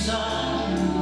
Amen.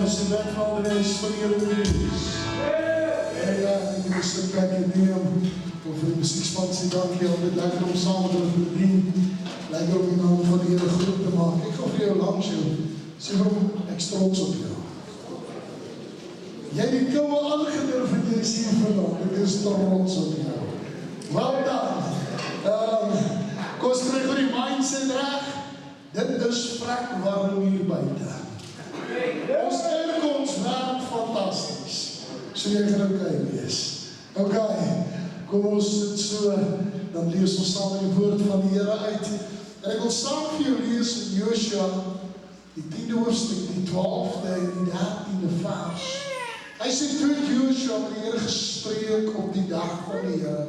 Is de wet van de wees van jullie nieuws. Amen. Ik heb een stuk lekker neem. Over de muziekspansie, dank je. Om dit lekker om samen te verdienen. Lekker om in naam van de Heer groep te maken. Ik ga voor jou langs, joh. Zeg waarom ik trots op jou. Jij die koude aangedurven is hier vandaag. Ik is trots op jou. Wel dan. Koos terug voor die mindset recht. Dit is vrek warm hier buiten. Ons uitkomst werkt fantastisch. So jy gaan oké wees. Oké, kom ons sit so, dan lees ons saam die woord van die Here uit. En ek wil saam vir jou lees in Josua, die 10de hoofstuk, die 12de en die 13de vers. Hy sê, toe het Josua met die Here gespreek op die dag van die Here.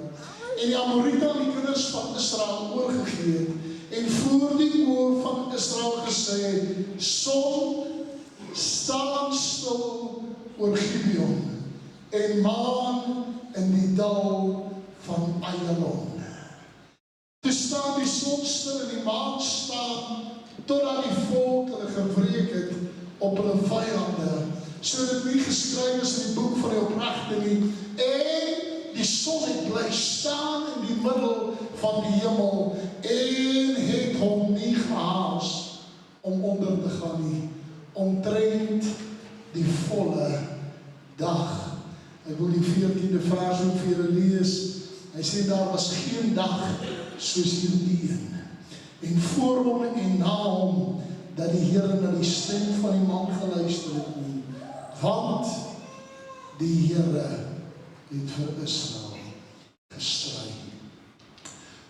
En die Amorite aan die kinders van Israel oorgegee en voor die oor van Israel gesê, son, staan stil oor Gibeon en maan in die dal van Ayalon. Toe staan die son stil en die maan staan totdat die volk hulle gewreek het op hulle vyande, so dit nie geskryf is in die boek van die opregte nie, en die son het bly staan in die middel van die hemel en het hom nie gehaas om onder te gaan nie, omtrent die volle dag. Ek wil die 14de vers ook vir julle lees. Hy sê daar was geen dag soos hierdie een. En voor hom en na hom dat die Here na die stem van die man geluister het nie. Want die Here het vir Israel gestry.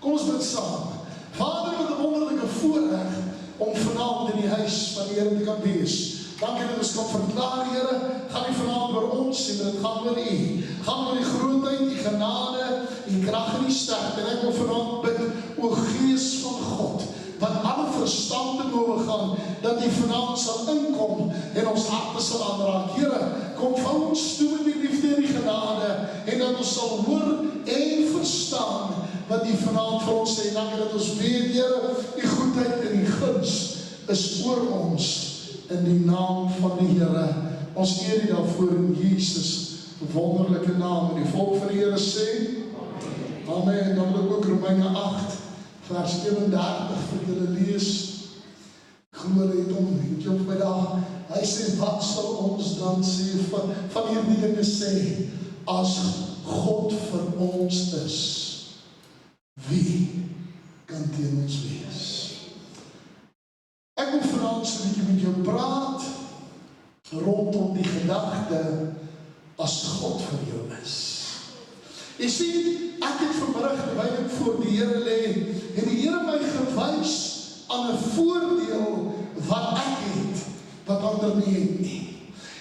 Kom ons bid saam. Vader, wat 'n wonderlike voorreg om vanaand in die huis van die Here te kan wees. Dankie dat ons kan verklaar, Here, gaan nie vanaand oor ons en dit gaan oor U. Gaan oor die grootheid, die genade, die krag en die sterkte. En ek wil vanaand bid, o Gees van God, wat alle verstand te boven gaan, dat U vanaand sal inkom en ons harte sal aanraak. Here, kom vou ons toe met die liefde en die genade en dat ons sal hoor en verstaan wat U vanaand vir ons sê. Dankie dat ons weet, Here, die goedheid en die guns is oor ons in die naam van die Here. Ons eer U daarvoor in Jesus wonderlike naam. En die volk van die Here sê, Amen. En dan wil ek ook Romeine 8 vers 31 vir julle lees. Ek glo het om, het jy op my dag, hy sê, wat sal ons dan sê van hierdie dinge sê, as God vir ons is, teen ons wees. Ek wil vanaand so 'n bietjie met jou praat rondom die gedagte as God vir jou is. Jy sien, ek het vanmiddag terwyl ek voor die Here lê, het die Here my gewys aan 'n voordeel wat ek het, wat ander nie het nie.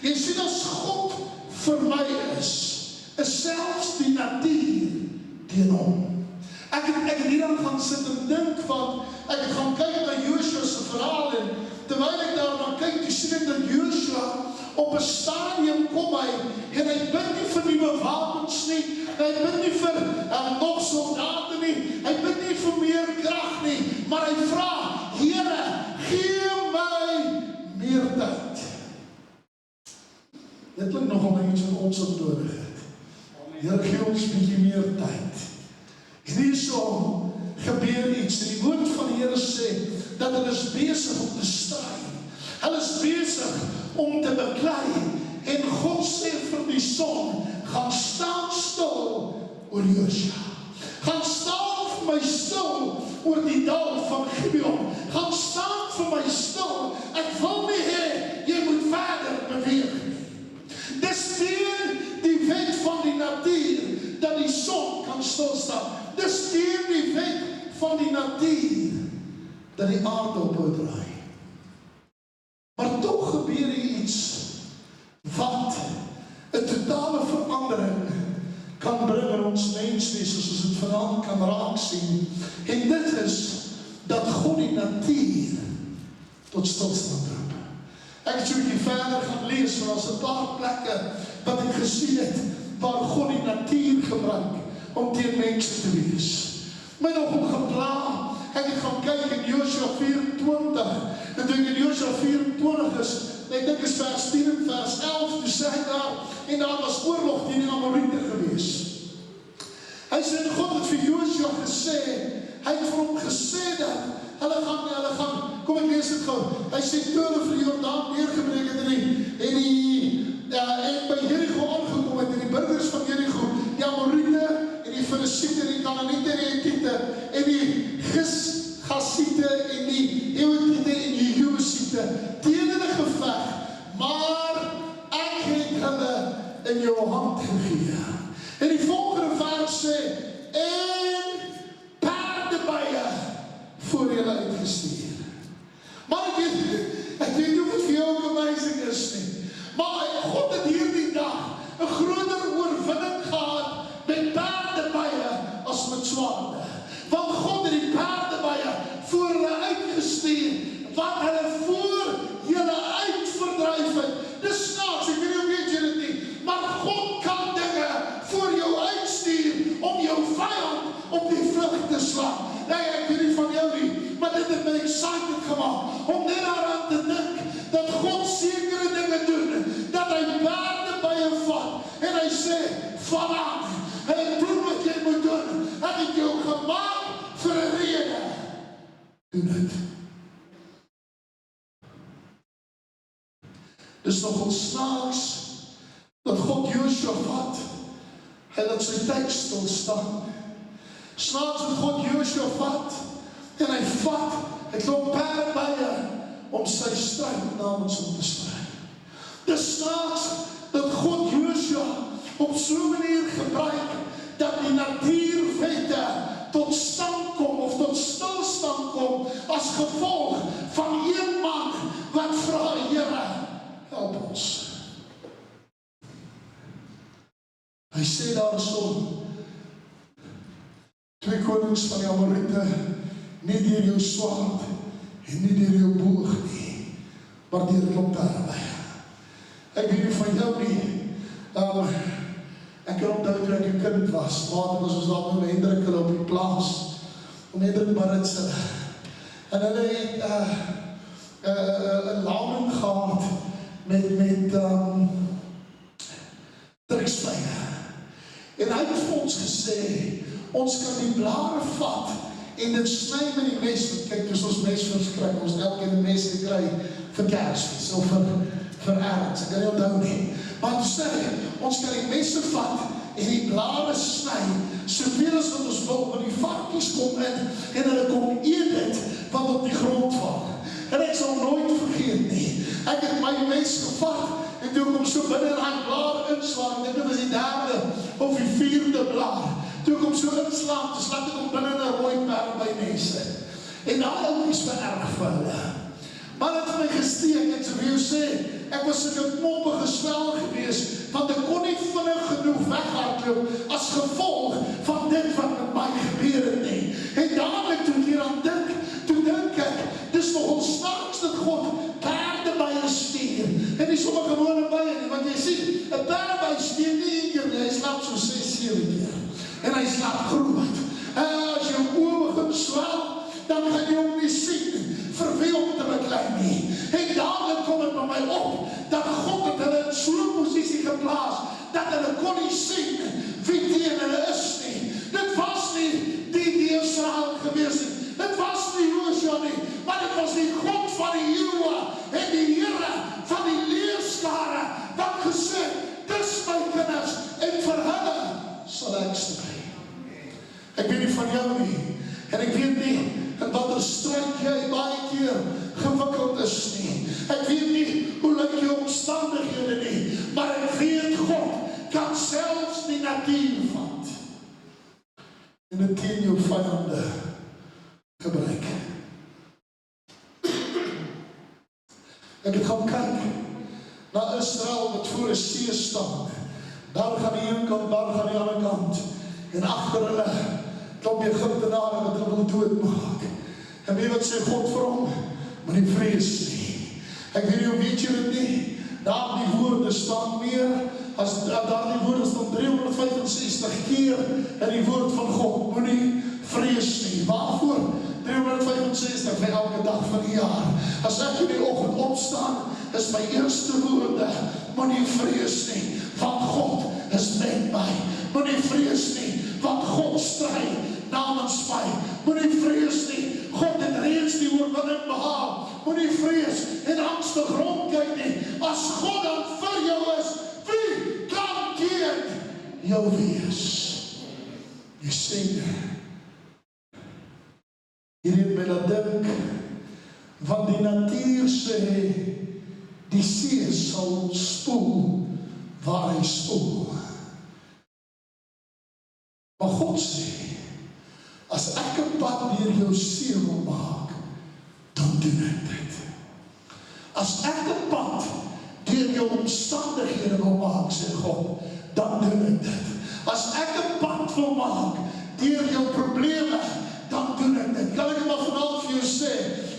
Jy sien, as God vir my is selfs die natuur teen hom. Ek het hieraan gaan sit en dink van, ek het gaan kyk na Joshua se verhaal en terwyl ek daarna kyk, toe sien ek dat Joshua op 'n stadium kom hy en hy bid nie vir nuwe wapens nie, hy bid nie vir nog soldate nie, hy bid nie vir meer krag nie, maar hy vra, Here, gee my meer tyd. Dit klink nogal na iets wat ons op nodig het. Here, gee ons 'n bietjie meer tyd. En hierso gebeur iets. Die woord van die Here sê dat hulle is besig om te stry. Hulle is besig om te beklei. En God sê vir die son, gaan staan stil oor Joshua. Gaan staan vir my stil oor die dal van Gibeon. Gaan staan vir my stil. Ek wil nie hê jy moet verder beweeg nie. Dis teen die wet van die natuur dat die son kan stilstaan. Dis teen die wet van die natuur dat die aarde ophou draai. Maar tog gebeur hier iets wat 'n totale verandering kan bring in ons menswees, soos ons dit vanaand kan raak sien. En dit is dat God die natuur tot stilstand roep. Ek het so 'n bietjie verder gaan lees, want daar's 'n paar plekke wat ek gesien het waar God die natuur gebruik om teen mense te wees. My nogal gepla. Ek het gaan kyk in Joshua 24. En toe ek in Joshua 24 is, ek dink is vers 10 en vers 11, toe sê hy daar, en daar was oorlog teen die Amorite gewees. Hy sê, God het vir Joshua gesê, hy het vir hom gesê dat hulle gaan, kom ek lees dit gou, hy sê, toe hulle vir die Jordaan neergebreek het en by Jericho aangekom het, en die burgers van Jericho, die Amorite, en die Filisiete, die Kanaaniete, en die Hetiete, en die Gasiete, en die Ewetiete, en die Jebusiete, teen hulle geveg, maar ek het hulle in jou hand gegee. En die volgende vers sê, en paardebye voor julle uitgestuur. Maar ek weet nie of het vir jou 'n amazing is nie, maar God het hierdie dag 'n groter oorwinning gehad met paardebye as met swaarde. Want God het die paardebye voor hulle uitgestuur, wat hulle voor julle uitverdryf het. Dis snaaks, ek weet nie of weet julle dit nie, maar God kan dinge voor jou uitstuur om jou vyand op die vlug te slaan. Nee, ek weet nie van jou nie, maar dit het my excited gemaak om net daaraan te dink dat God sekere dinge doen, dat hy paardebye vat en hy sê, vanaf, hy doen wat jy moet doen, ek het jou gemaak vir 'n rede. Doen dit. Dis nogal snaaks dat God Joshua vat, hy laat sy tyd stilstaan. Snaaks dat God Joshua vat, en hy vat 'n klomp paardebye om sy stryd namens hom te stry. Dis snaaks dat God Joshua op so 'n manier gebruik dat die natuurwette tot stand kom of tot stilstand kom as gevolg van een man wat vra, Here, help ons. Hy sê daarso, 2 konings van die Amorite, nie deur jou swaard en nie deur jou boog nie, maar deur 'n klomp paardebye. Ek weet nie van jou nie, ek kan onthou toe ek 'n kind was, later was ons daar met Hendrik hulle op die plaas, om Hendrik Maritse, en hulle het 'n laming gehad met druksvye. En hy het vir ons gesê, ons kan die blare vat en dit sny met die mes, want kyk, dis ons mesvers kry, ons elke keer 'n mes gekry vir Kersfees, of vir Erns, ek kan nie onthou nie. Maar toe sê, ons kan die messe vat en die blare sny, soveel as wat ons wil, want die varkies kom in en hulle kom eet dit wat op die grond val. En ek sal nooit vergeet nie. Ek het my mes gevat en toe kom so binne in die blaar inslaan. Dit was die 3de of die 4de blaar. Toe kom so inslaan, dus laat ek om binne in 'n rooi perl by mense. En daai ouetjies vererg vir hulle. Maar het my gesteek, ek sal vir jou sê, ek was in 'n knoppige swel gewees, want ek kon nie vinnig genoeg weghardloop as gevolg van dit wat met my gebeur het nie. En dadelik toe ek hieraan dink, ek, dis nogal snaaks dat God paardebye stuur. En nie sommer gewone bye nie, want jy sien, 'n paardebye stuur nie een keer nie, hy slaap so 6, 7 keer. En hy slaap groot. As jou oë begin swel, dan gaan jy hom nie sien vir wie om te beklei nie. En dadelik kom het by my op, dat God het hulle in so'n posisie geplaas, dat hulle kon nie sien wie teen hulle is nie. Dit was nie die Israel gewees nie. Dit was nie Josua nie, maar dit was die God van die eeuwe en die Here van die leerskare wat gesê, dis my kinders en vir hulle sal ek stry. Ek weet nie van jou nie, en ek weet nie in watter stryd jy baie keer gewikkeld is nie. Ek weet nie hoe lyk jou omstandighede nie, maar ek weet God kan selfs die natuur vat en dit teen jou vyande gebruik. Ek het gaan kyk na Israel wat voor 'n see staan. Daar gaan die een kant, daar gaan die ander kant. En agter hulle klop Egiptenare wat hulle wil doodmaak. En weet wat sê God vir hom? Moenie vrees nie. Ek weet nie hoe weet jy dit nie. Daar die woorde staan meer as daar die woorde staan 365 keer in die woord van God. Moenie vrees nie. Waarvoor? 365 vir elke dag van die jaar. As ek in die oggend opstaan, is my eerste woorde, moenie vrees nie, want God is met my. Moenie vrees nie, want God stry namens my. Moenie vrees nie, God het reeds die oorwinning behaal. Moenie vrees en angstig rondkyk nie. As God dan vir jou is, wie kan teen jou wees? Jy sien, hier het my laat dink, want die natuur sê, die see sal spoel waar hy spoel. Maar God sê, as ek 'n pad deur jou see wil maak, dan doen ek dit. As ek 'n pad deur jou omstandighede wil maak, sê God, dan doen ek dit. As ek 'n pad wil maak deur jou probleme, dan doen ek dit. Kan ek maar vanaand vir jou sê,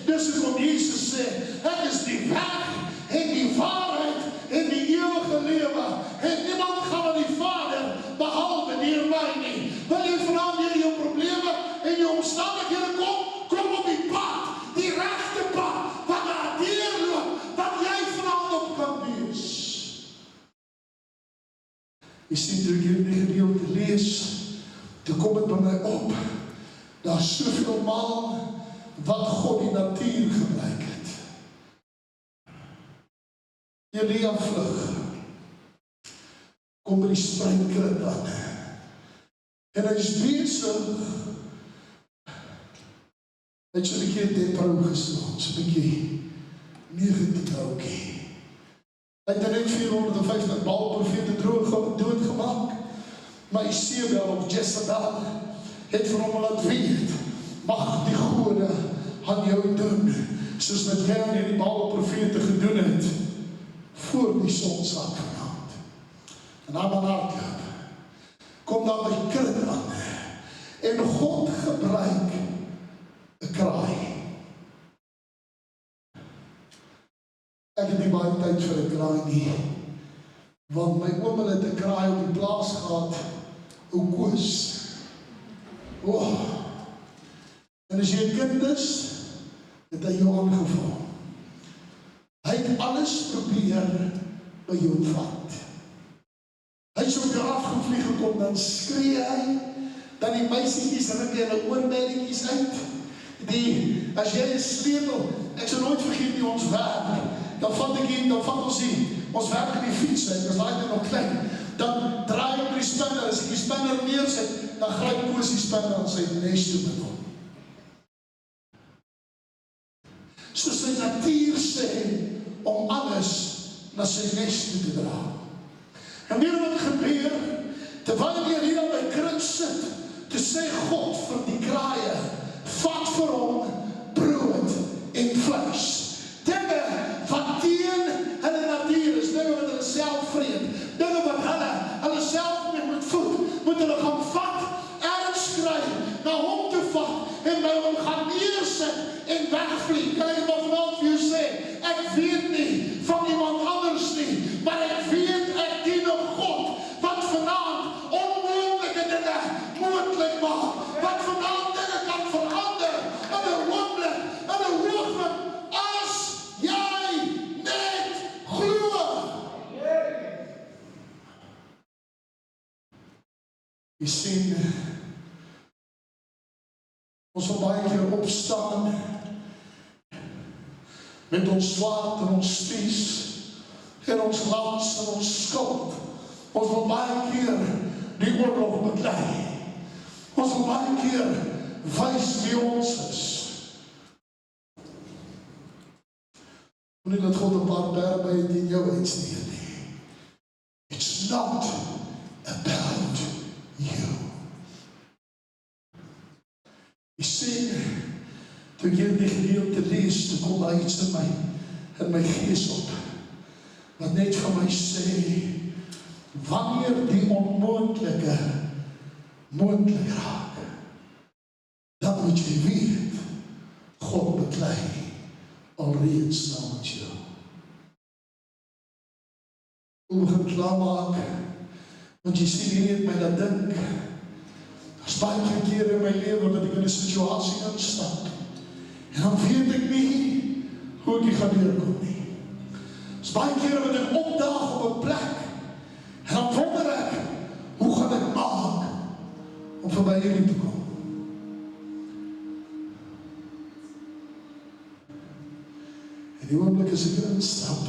dis hoekom Jesus sê, ek is die weg en die waarheid en die ewige lewe, en niemand gaan na die Vader behalwe deur my nie. Wil jy vanaand deur jou probleme en jou omstandighede kom op die pad, die regte pad, wat daar deurloop, wat jy vanaand op kan wees. Jy sien, toe ek hierdie gedeelte lees, toe kom het by my op, daar is soveel maal wat God die natuur gebruik het. Elia vlug, kom by die spruitkrib aan, en hy is besig, hy het so 'n bietjie deprou geslaan, so 'n bietjie negatief oukie. Hy het net 450 Baal-profete doodgemaak, maar Isebel of Jezebel het vir hom laat weet, mag die gode aan jou doen, soos wat jy aan die Baal-profete gedoen het, voor die sonsak vanaand. En dan hardloop, kom daar by krit aan, en God gebruik 'n kraai. Ek het nie baie tyd vir 'n kraai nie, want my oom het 'n kraai op die plaas gehad, ou Koos. Oh. En as jy 'n kind is, het hy jou aangeval. Hy het alles probeer by jou vat. Hy is op jou afgevlieg gekom, dan skree hy, dan die meisietjies ruk hulle oorbelletjies uit. As jy 'n sleutel, ek sal nooit vergeet nie ons werk, dan vat ons werk in die fiets, ek was daai tyd nog klein, dan draai ek die spinner, as ek die spinner neersit, dan gryp Koos die spinner aan sy nes toe met hom. Soos sy natuur sê, om alles na sy nes toe te dra. En weet wat gebeur, terwyl jy hier aan my kruk sit, te sê God vir die kraaie, vat vir hom brood en vleis. Dinge wat teen hulle natuur is, dinge wat hulle self vreet, dinge wat hulle self moet voed, moet hulle gaan vat, ergens kry, na hom te vat, en by hom gaan neersit, en wegvlieg. Kan ek maar vanavond vir jou sê, ek weet nie van iemand anders nie, maar ek weet ek dien 'n God, wat vanaand onmoontlike dinge moontlik maak, wat vanaand dinge kan verander, in 'n oomblik, in 'n oogwink, as jy net glo. Jy sien, ons wil baie keer opstaan, met ons swaard en ons spies, en ons lans en ons skuld. Ons wil baie keer die oorlog beklei. Ons wil baie keer wys wie ons is. Moenie dat God 'n paar berge in jou uitsteek nie. It's not about you. Jy sien, toe ek hierdie gedeelte lees, toe kom daar iets in my gees op, wat net vir my sê, wanneer die onmoontlike moontlik raak, dan moet jy weet, God beklei alreeds namens jou. Hoe begin klaarmaak, want jy sien hier het my dat dink, as baie kere in my lewe dat ek in 'n situasie instap, en dan weet ek nie hoe ek die gaan deurkom nie. As baie kere wat ek opdaag op 'n plek, en dan wonder ek, hoe gaan ek maak om verby hierdie te kom? En die oomblik as ek instap,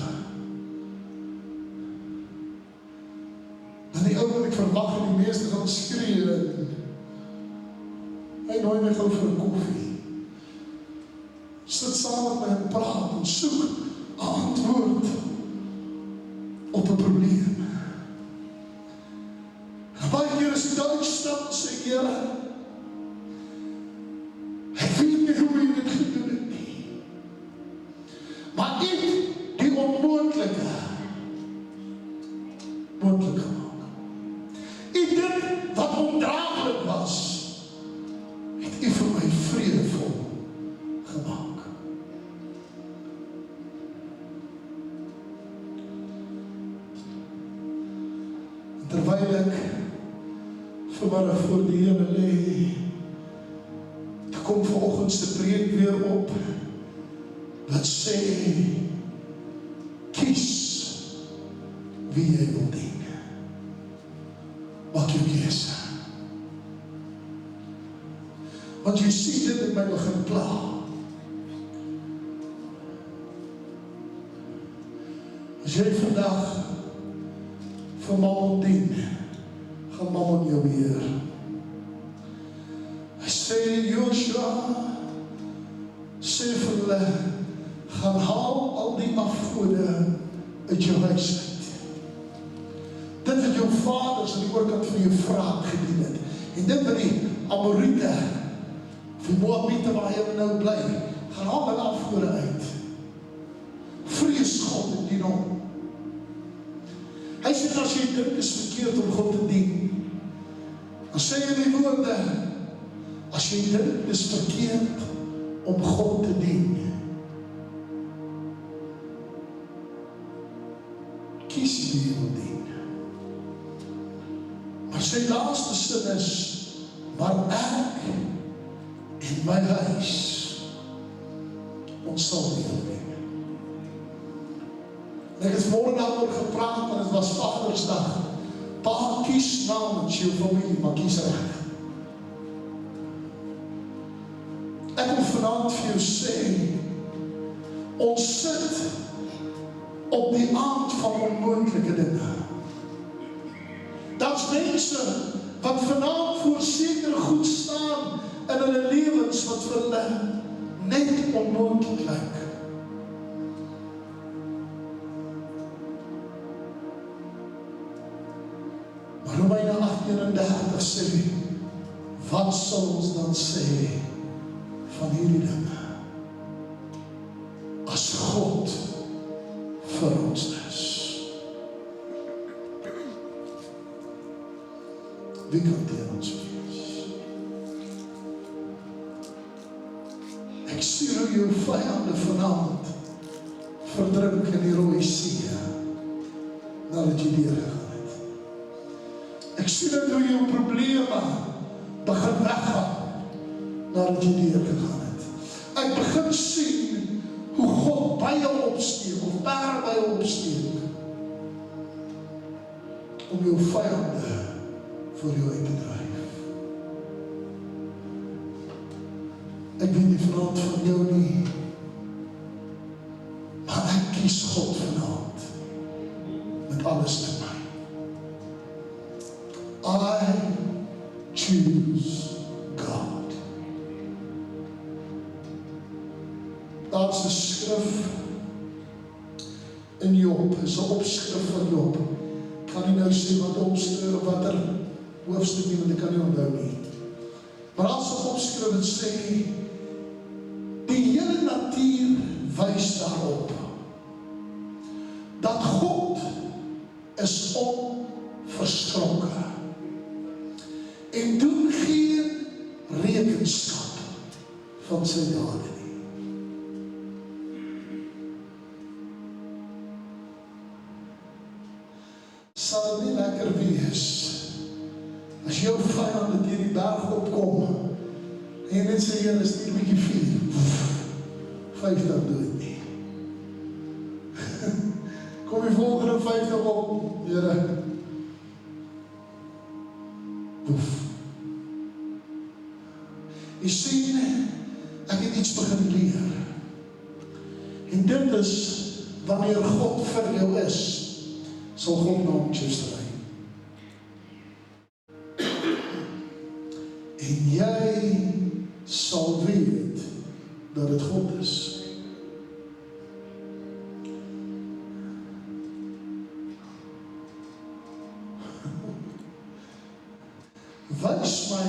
dan die ou wat ek verwag en die meeste gaan skree, en hy nooi my gou vir 'n koffie. Sit saam met my en praat en soek 'n antwoord op 'n probleem. En baie keer as ek daar stap, sê Here, ek weet nie hoe jy dit gedoen het nie, maar ek die onmoontlike moontlik gemaak. Ek dit wat ondraaglik was, het U vir my vredevol gemaak. Terwyl ek vanmiddag voor die Here lê, kom vanoggend se preek weer op, wat sê, kies wie jy wil dien. Maak jou keuse. Want jy sien dit in my begin pla. As jy vandag vir Mammon dien, gaan Mammon jou beheer. Hy sê, Joshua, sê vir hulle, gaan haal al die afgode uit jou huis uit. Dit wat jou vaders aan die oorkant van jou vraag gedien het, en dit wat die Amorite, die Moabite waar hy nou bly, gaan haal hulle afgode uit. Vrees God en dien hom. Hy sê, as jy dink is verkeerd om God te dien, dan sê hy die woorde, as jy dink is verkeerd om God te dien, kies jy wie jy wil dien. Maar sy laaste sin is, maar ek en my huis, ons sal die Here dien. En ek het vanmorgen daaroor gepraat, want het was Vadersdag. Pa, kies namens jou familie, maar kies reg. Ek wil vanaand vir jou sê, ons sit op die aand van onmoontlike dinge. mense wat vanaand voor sekere goed staan in hulle lewens wat vir hulle net onmoontlik lyk. Maar Romeine 8:31 sê, wat sal ons dan sê van hierdie dinge? As God vir ons is. Wie kan teen ons wees? Ek sien hoe jou vyande vanaand verdrink in die Rooi See, nadat jy deurgegaan het. Ek sien hoe jou probleme begin weggaan, nadat jy deurgegaan het. Ek begin sien hoe God by jou opsteek, of perde by jou opsteek, om jou vyande voor jou uit te dryf. Ek weet nie vanaand van jou nie, maar ek kies God vanaand, met alles in my. I choose God. Daar's 'n skrif in Job, is 'n opskrif van Job. Ek kan nie nou sê wat opskrif of watter hoofstuk nie, want ek kan nie onthou nie. Maar as 'n opskrif het sê, die hele natuur wys daarop, dat God is onverskrokke, en doen geen rekenskap van sy dade nie. Sal nie lekker wees as jou vyande deur die berg opkom en jy net sê, Here, stuur 'n bietjie vuur, 50 dood nie. Kom die volgende 50 op, Here. Woef. Jy sien, ek het iets begin leer. En dit is, wanneer God vir jou is, sal God namens jou stry. En jy sal weet dat dit God is. Wys my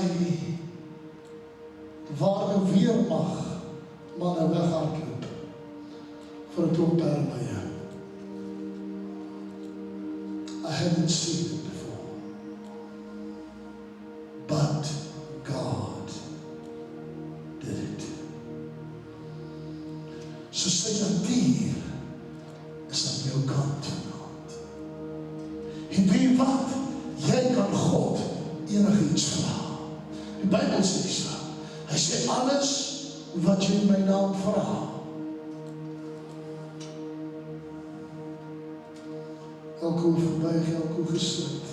waar 'n weermag manne weghardloop vir 'n klomp perdebye. I haven't seen it before. But God did it. So sy natuur is aan jou kant vanaand. En weet jy wat? Jy kan God enigiets vra. Die Bybel sê so. Hy sê alles wat jy in my naam vra. Elke oor verbuig, elke oor gesluit.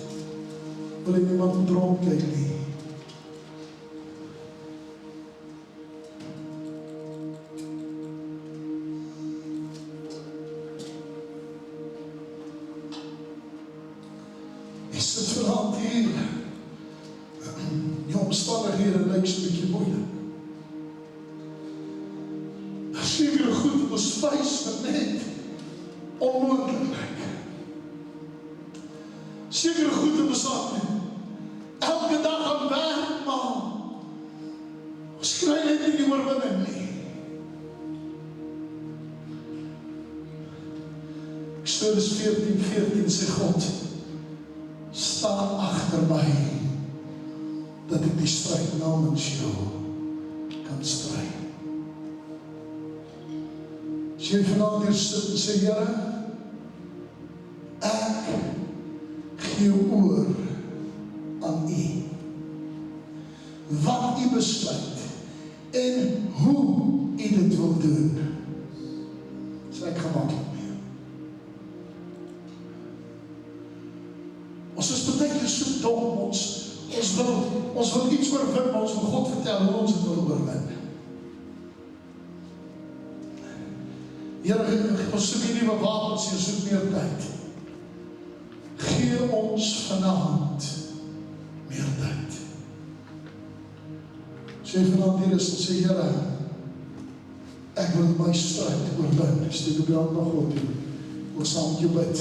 Wil ek niemand moet rondkyk nie. Ek sit vanavond hier. Die omstandighede lyk so 'n bietjie moeilik. Sekere goed op ons vleis wat net onmoontlik lyk. Sekere goed op ons hart. Elke dag aan werk, maar ons kry net nie die oorwinning nie. Exodus 14:14 sê God, staan agter my, dat ek die stryd namens jou kan stry. As jy vanaand hier sit en sê, Here, ek gee oor aan U. Wat U besluit en hoe U dit wil doen, sê ek gemaklik mee. Ons is baie so dom, ons wil iets oorwin, maar ons wil God vertel hoe ons het wil oorwin. Here, ons soek nie nuwe wapens, ons soek meer tyd. Gee ons vanaand meer tyd. As jy vanaand hier is en sê, Here, ek wil my stryd oorwin, steek op die hand na God toe. Ek wil saam met jou bid.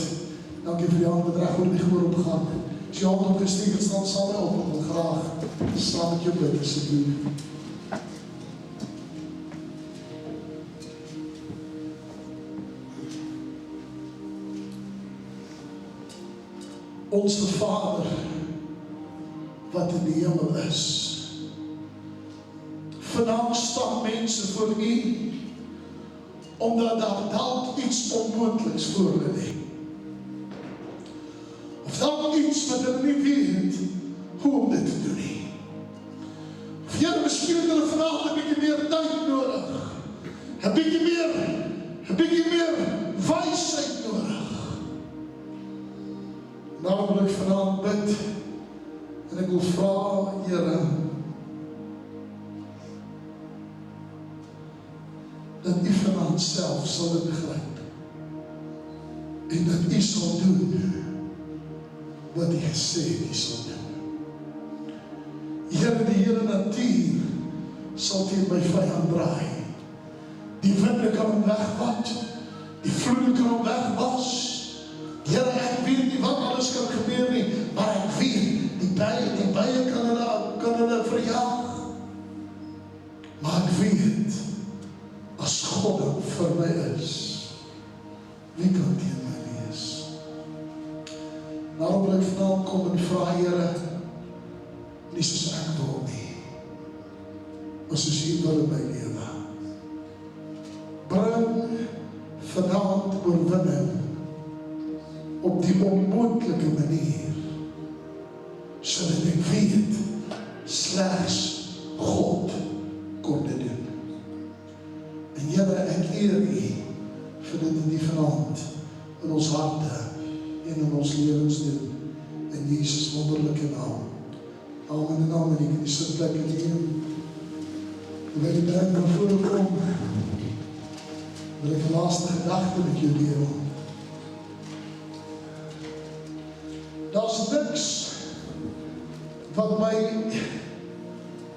Dankie vir die hand wat reg oor die gehoor opgaan. As jy hand opgesteek het, staan saam met op, ek wil graag saam met jou bid, asseblief. Onze Vader, wat in die hemel is. Vanaand staan mense voor U, omdat daar dalk iets onmoontliks voor hulle lê. Of dalk iets wat hulle nie weet, hoe om dit te doen nie. Of Here, miskien het hulle vanaand 'n bietjie meer tyd nodig. 'n bietjie meer wysheid nodig. Nou wil ek vanaand bid, en ek wil vra, Here, dat U vanaand self sal ingryp, en dat U sal doen, wat U gesê het U sal doen. Here, die hele natuur sal teen my vyand draai. Die winde kan hom wegvat, die vloede kan hom wegwas. Here, ek weet nie wat alles kan gebeur nie, maar ek weet, die bye kan hulle verjaag. Maar ek weet, as God vir my is, wie kan teen my wees? Daarom wil ek vanaand kom en vra, Here, nie soos ek wil nie, maar soos U wil in my lewe. Bring vanaand oorwinning op die onmoontlike manier, sodat ek weet, slegs God kon dit doen. En Here, ek eer U vir dit in die vanaand, in ons harte en in ons lewens doen, in Jesus wonderlike naam. Amen en amen, ek in die sitplek neem, en ek direct na vore kom, wil ek die laaste gedagte met jou deel. Daar's niks wat my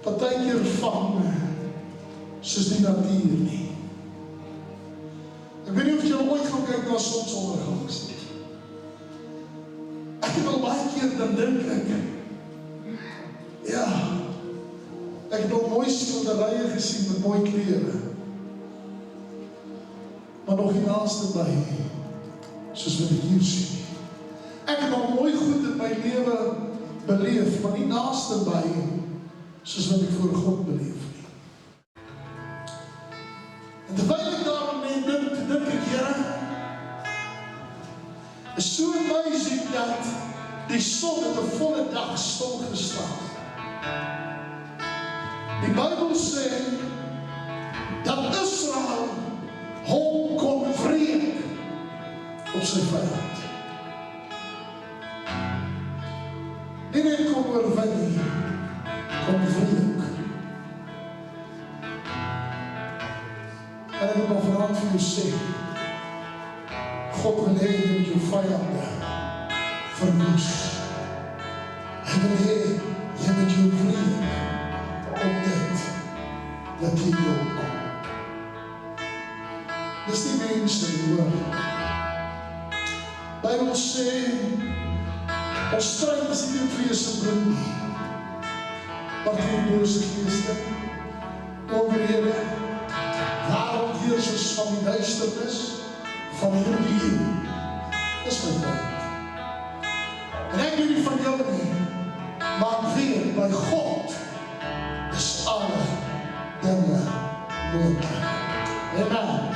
partykeer vang soos die natuur nie. Ek weet nie of jy ooit gaan kyk na sonsondergangs nie. Ek het al baie keer dan dink ek, ja, ek het al mooi skilderye gesien met mooi klere, maar nog nie naaste by, soos wat ek hier sien. Ek het al mooi goed in my lewe beleef, maar nie naaste by, soos wat ek voor God beleef nie. En terwyl ek daarom dink ek, Here, is so amazing dat die son het 'n volle dag stil gestaan. Die Bybel sê, dat Israel hom kon wreek op sy vyand. Nie net kom oorwin nie, kom wreek. En ek wil maar vanaand vir jou sê, God wil hê jy met jou vyande verwoes. Hy wil hê jy met jou wreek op dit wat jy wil kom. Dis die mense die hoor. Bybel sê, ons stryd is nie teen vlees en bloed nie, maar teen bose geeste, owerhede, wêreldheersers van die duisternis, van hierdie eeu. Dis my vyand. En ek weet nie van jou nie, maar ek weet, by God is alle dinge moontlik. Amen.